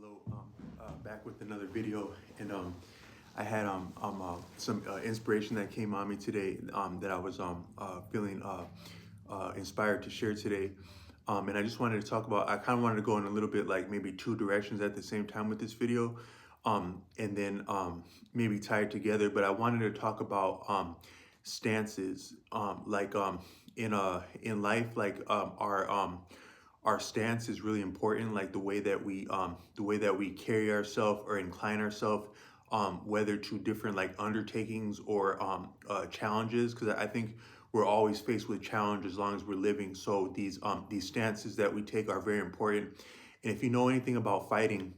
Hello, back with another video, and I had some inspiration that came on me today that I was feeling inspired to share today, and I just wanted to talk about. I kind of wanted to go in a little bit like maybe two directions at the same time with this video, and then maybe tie it together. But I wanted to talk about stances, in life, like our stance is really important, like the way that we carry ourselves or incline ourselves, whether to different like undertakings or challenges, because I think we're always faced with challenge as long as we're living. So these stances that we take are very important. And if you know anything about fighting,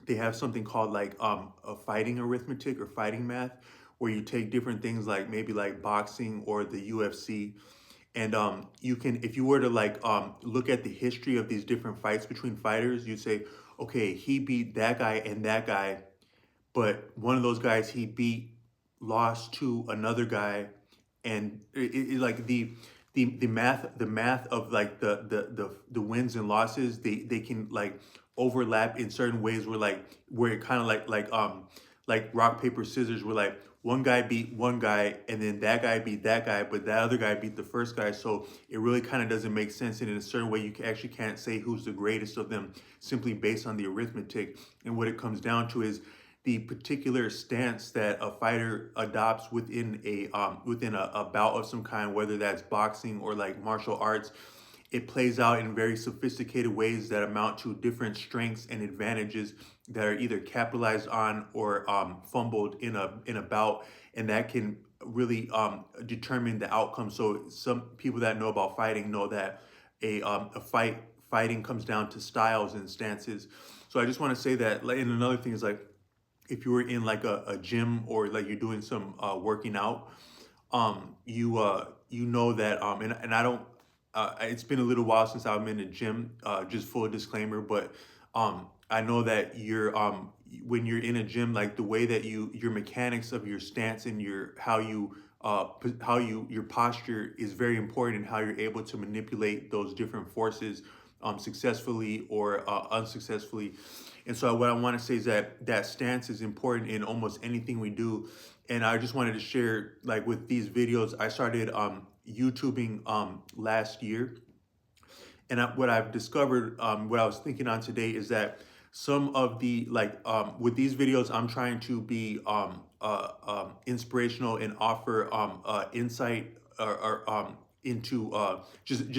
they have something called like a fighting arithmetic or fighting math, where you take different things like maybe like boxing or the UFC, and you can, if you were to like look at the history of these different fights between fighters, you'd say, okay, he beat that guy and that guy, but one of those guys he beat lost to another guy, and like the math of like the wins and losses, they can like overlap in certain ways, where where it kind of like rock paper scissors, where like one guy beat one guy and then that guy beat that guy, but that other guy beat the first guy. So it really kind of doesn't make sense, and in a certain way you actually can't say who's the greatest of them simply based on the arithmetic. And what it comes down to is the particular stance that a fighter adopts within a bout of some kind, whether that's boxing or like martial arts. It plays out in very sophisticated ways that amount to different strengths and advantages that are either capitalized on or fumbled in a bout, and that can really determine the outcome. So some people that know about fighting know that fighting comes down to styles and stances. So I just want to say that, and another thing is like, if you were in like a gym or like you're doing some working out, you know that and I don't it's been a little while since I've been in a gym, just full disclaimer, but I know that you're when you're in a gym, like the way that your mechanics of your stance and your how you your posture is very important, and how you're able to manipulate those different forces successfully or unsuccessfully. And so what I want to say is that that stance is important in almost anything we do. And I just wanted to share, like with these videos, I started YouTubing last year, and what I've discovered, what I was thinking on today, is that some of the with these videos, I'm trying to be inspirational and offer insight or into just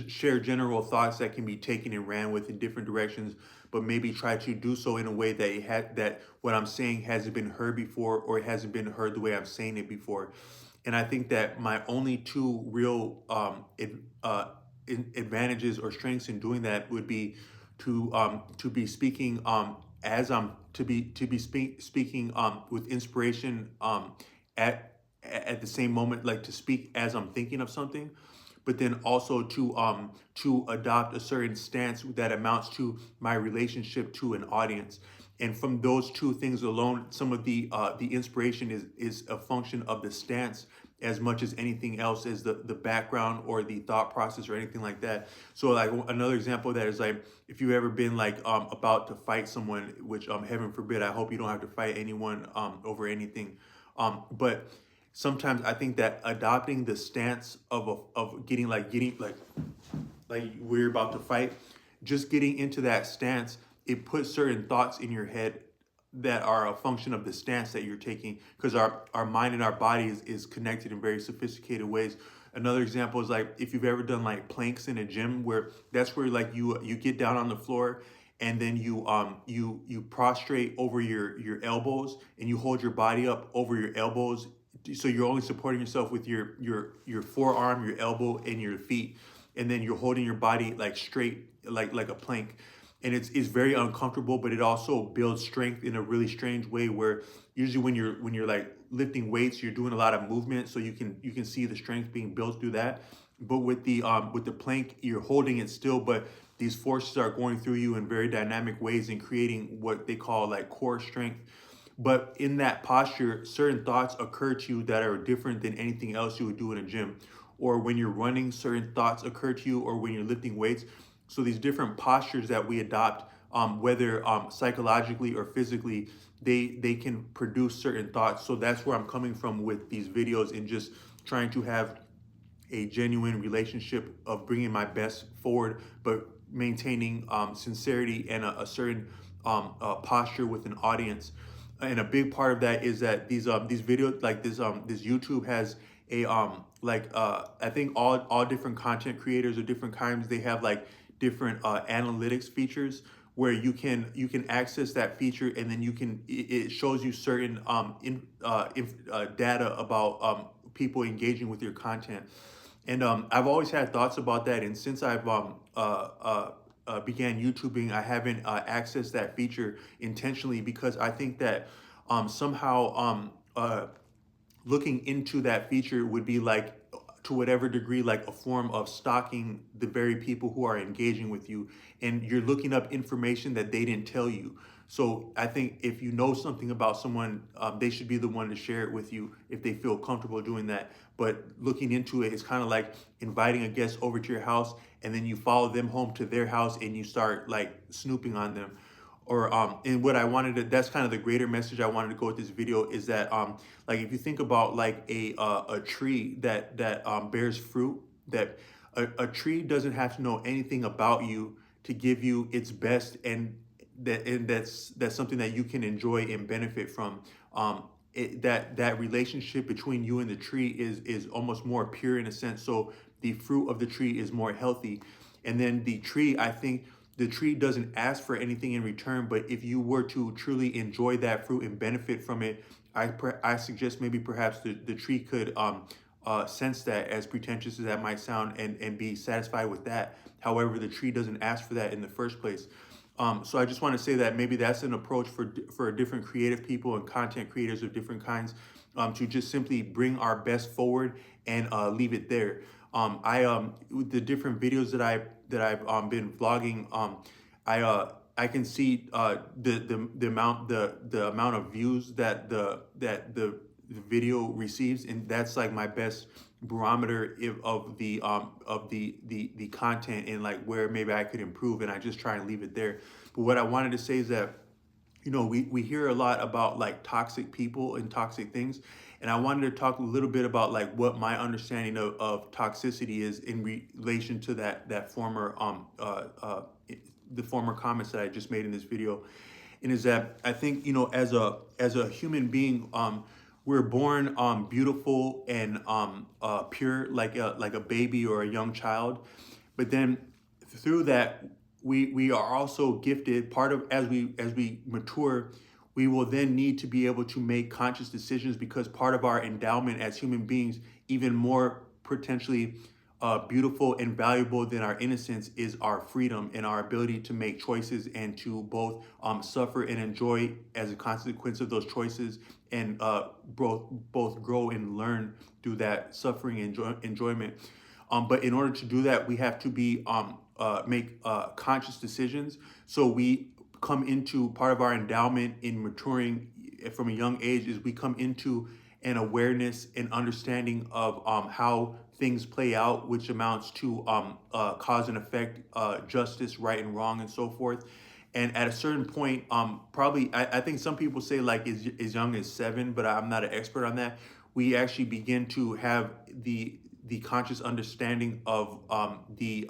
share general thoughts that can be taken and ran with in different directions, but maybe try to do so in a way that that what I'm saying hasn't been heard before, or it hasn't been heard the way I'm saying it before. And I think that my only two real advantages or strengths in doing that would be to be speaking as I'm to be speaking with inspiration at at the same moment, like to speak as I'm thinking of something, but then also to adopt a certain stance that amounts to my relationship to an audience. And from those two things alone, some of the inspiration is a function of the stance as much as anything else, as the background or the thought process or anything like that. So like another example of that is like, if you've ever been like about to fight someone, which heaven forbid, I hope you don't have to fight anyone over anything, but sometimes I think that adopting the stance of getting like we're about to fight, just getting into that stance, it puts certain thoughts in your head that are a function of the stance that you're taking, because our mind and our body is connected in very sophisticated ways. Another example is like, if you've ever done like planks in a gym, where that's where like you get down on the floor, and then you prostrate over your elbows, and you hold your body up over your elbows, so you're only supporting yourself with your forearm, your elbow, and your feet, and then you're holding your body like straight, like a plank. And it's very uncomfortable, but it also builds strength in a really strange way, where usually when you're like lifting weights, you're doing a lot of movement, so you can see the strength being built through that. But with the plank, you're holding it still, but these forces are going through you in very dynamic ways and creating what they call like core strength. But in that posture, certain thoughts occur to you that are different than anything else you would do in a gym. Or when you're running, certain thoughts occur to you, or when you're lifting weights. So these different postures that we adopt whether psychologically or physically, they can produce certain thoughts. So that's where I'm coming from with these videos, and just trying to have a genuine relationship of bringing my best forward, but maintaining sincerity and a certain posture with an audience. And a big part of that is that these videos, like this YouTube has a I think all different content creators of different kinds, they have like different analytics features where you can access that feature, and then it shows you certain data about people engaging with your content. And I've always had thoughts about that, and since I've began YouTubing, I haven't accessed that feature intentionally, because I think that somehow looking into that feature would be like, to whatever degree, like a form of stalking the very people who are engaging with you, and you're looking up information that they didn't tell you. So I think if you know something about someone, they should be the one to share it with you if they feel comfortable doing that. But looking into it is kind of like inviting a guest over to your house, and then you follow them home to their house and you start like snooping on them. Or and what I wanted to, that's kind of the greater message I wanted to go with this video, is that like if you think about like a tree that bears fruit, that a tree doesn't have to know anything about you to give you its best, and that's something that you can enjoy and benefit from. That relationship between you and the tree is almost more pure in a sense. So the fruit of the tree is more healthy, and then the tree, I think the tree doesn't ask for anything in return. But if you were to truly enjoy that fruit and benefit from it, I suggest maybe perhaps the tree could sense that, as pretentious as that might sound, and be satisfied with that. However, the tree doesn't ask for that in the first place. So I just want to say that maybe that's an approach for different creative people and content creators of different kinds, to just simply bring our best forward and leave it there. With the different videos that I've been vlogging, I can see the amount of views that the video receives, and that's like my best barometer of the content, and like where maybe I could improve, and I just try and leave it there. But what I wanted to say is that, we hear a lot about like toxic people and toxic things. And I wanted to talk a little bit about like what my understanding of toxicity is in relation to that former the former comments that I just made in this video. And is that I think, as a human being, we're born beautiful and pure, like a baby or a young child. But then through that, we are also gifted. Part of, as we mature, we will then need to be able to make conscious decisions, because part of our endowment as human beings, even more potentially beautiful and valuable than our innocence, is our freedom and our ability to make choices, and to both suffer and enjoy as a consequence of those choices, and both grow and learn through that suffering and enjoyment. But in order to do that, we have to make conscious decisions. So we come into, part of our endowment in maturing from a young age, is we come into an awareness and understanding of how things play out, which amounts to cause and effect, justice, right and wrong, and so forth. And at a certain point, probably, I think some people say like as young as 7, but I'm not an expert on that. We actually begin to have the conscious understanding of the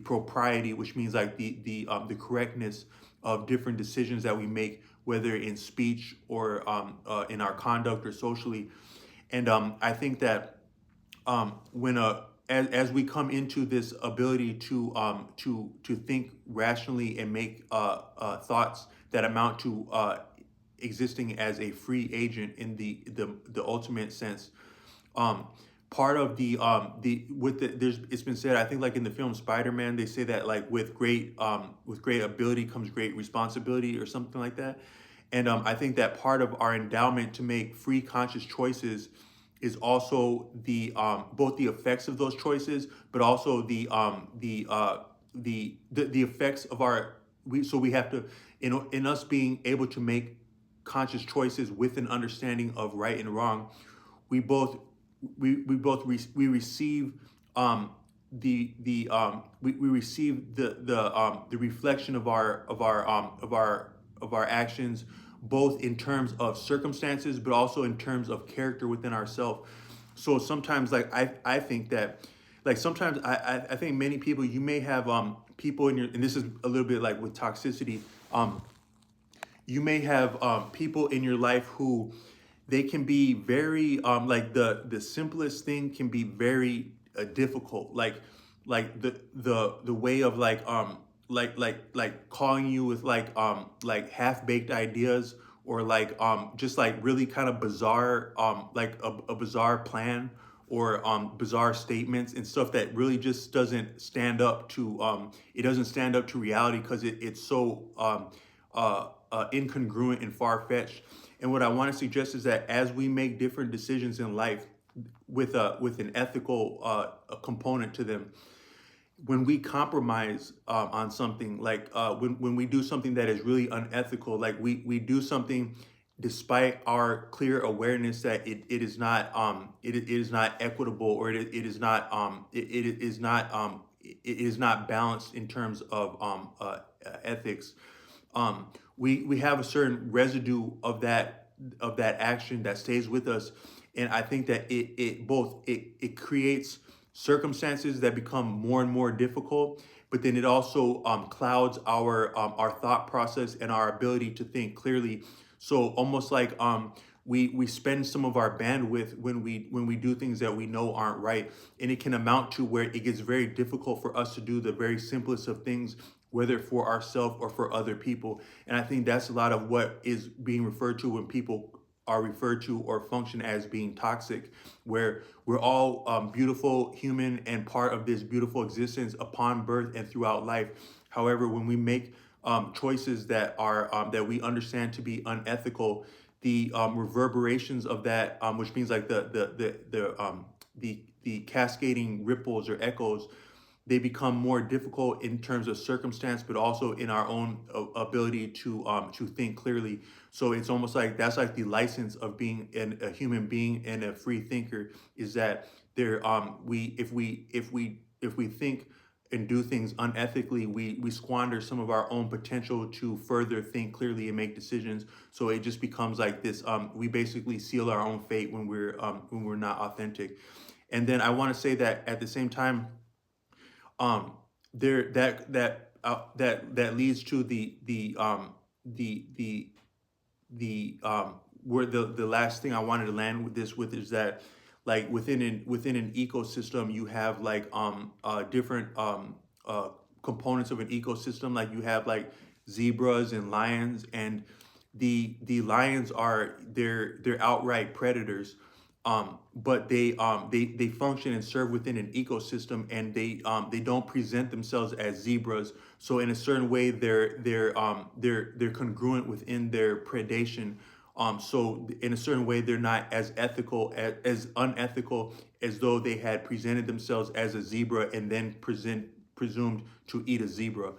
propriety, which means like the correctness of different decisions that we make, whether in speech or in our conduct or socially. And I think that when as we come into this ability to think rationally and make thoughts that amount to existing as a free agent in the ultimate sense. Part of there's, it's been said, I think like in the film Spider-Man, they say that like with great ability comes great responsibility, or something like that. And I think that part of our endowment to make free conscious choices is also both the effects of those choices, but also the effects of so we have to, in us being able to make conscious choices with an understanding of right and wrong, we receive we receive the reflection of our actions, both in terms of circumstances, but also in terms of character within ourselves. So sometimes, like I think that, like sometimes I think many people, you may have people in your, and this is a little bit like with toxicity. You may have people in your life who they can be very like the simplest thing can be very difficult, like the way of like calling you with like half-baked ideas, or like just like really kind of bizarre like a bizarre plan, or bizarre statements and stuff that really just doesn't stand up to it doesn't stand up to reality, because it's so incongruent and far-fetched. And what I want to suggest is that as we make different decisions in life with an ethical a component to them, when we compromise on something, like when we do something that is really unethical, like we do something despite our clear awareness that it is not it is not equitable, or it is not it is not balanced in terms of ethics. We have a certain residue of that action that stays with us, and I think that it creates circumstances that become more and more difficult, but then it also clouds our thought process and our ability to think clearly. So almost like we spend some of our bandwidth when we do things that we know aren't right, and it can amount to where it gets very difficult for us to do the very simplest of things, whether for ourselves or for other people. And I think that's a lot of what is being referred to when people are referred to or function as being toxic, where we're all beautiful, human, and part of this beautiful existence upon birth and throughout life. However, when we make choices that are that we understand to be unethical, the reverberations of that, which means like the cascading ripples or echoes, they become more difficult in terms of circumstance, but also in our own ability to think clearly. So it's almost like that's like the license of being a human being and a free thinker, is that there we if we think and do things unethically, we squander some of our own potential to further think clearly and make decisions. So it just becomes like this. We basically seal our own fate when we're not authentic. And then I want to say that at the same time, there that leads to the where the last thing I wanted to land with this with is that, like within an ecosystem, you have like different components of an ecosystem. Like you have like zebras and lions, and the lions are they're outright predators, but they function and serve within an ecosystem, and they don't present themselves as zebras. So in a certain way, they're congruent within their predation. So in a certain way, they're not as ethical as unethical as though they had presented themselves as a zebra and then presumed to eat a zebra.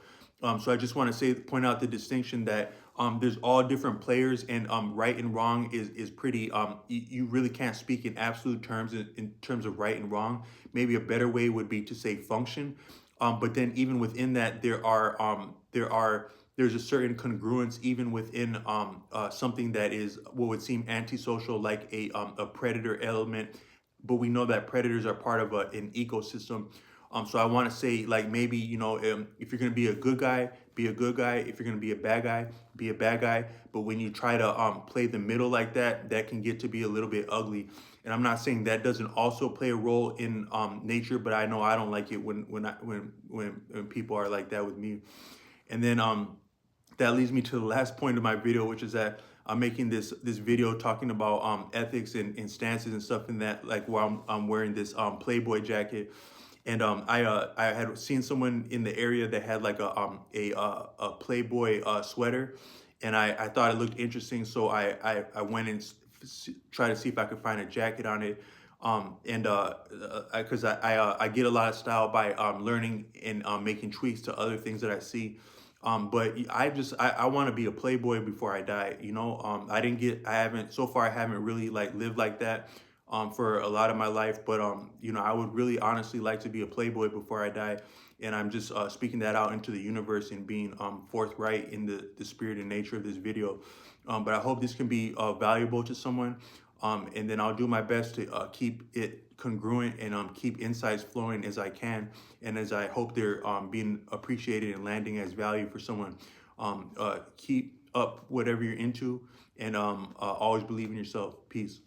So I just want to point out the distinction that there's all different players, and right and wrong is pretty. You really can't speak in absolute terms in terms of right and wrong. Maybe a better way would be to say function. But then even within that, there's a certain congruence even within something that is what would seem antisocial, like a predator element. But we know that predators are part of an ecosystem. So I want to say, like, maybe, if you're going to be a good guy, be a good guy. If you're going to be a bad guy, be a bad guy. But when you try to play the middle like that, that can get to be a little bit ugly. And I'm not saying that doesn't also play a role in nature, but I know I don't like it when people are like that with me. And then that leads me to the last point of my video, which is that I'm making this video talking about ethics and stances and stuff in that, like, while I'm wearing this Playboy jacket. And I had seen someone in the area that had like a Playboy sweater, and I thought it looked interesting, so I went and tried to see if I could find a jacket on it. And because I get a lot of style by learning and making tweaks to other things that I see. But I want to be a playboy before I die. I haven't so far, I haven't really like lived like that. for a lot of my life. But you know, I would really honestly like to be a playboy before I die. And I'm just speaking that out into the universe and being forthright in the spirit and nature of this video. But I hope this can be valuable to someone. And then I'll do my best to keep it congruent and keep insights flowing as I can, and as I hope they're being appreciated and landing as value for someone. Keep up whatever you're into, and always believe in yourself. Peace.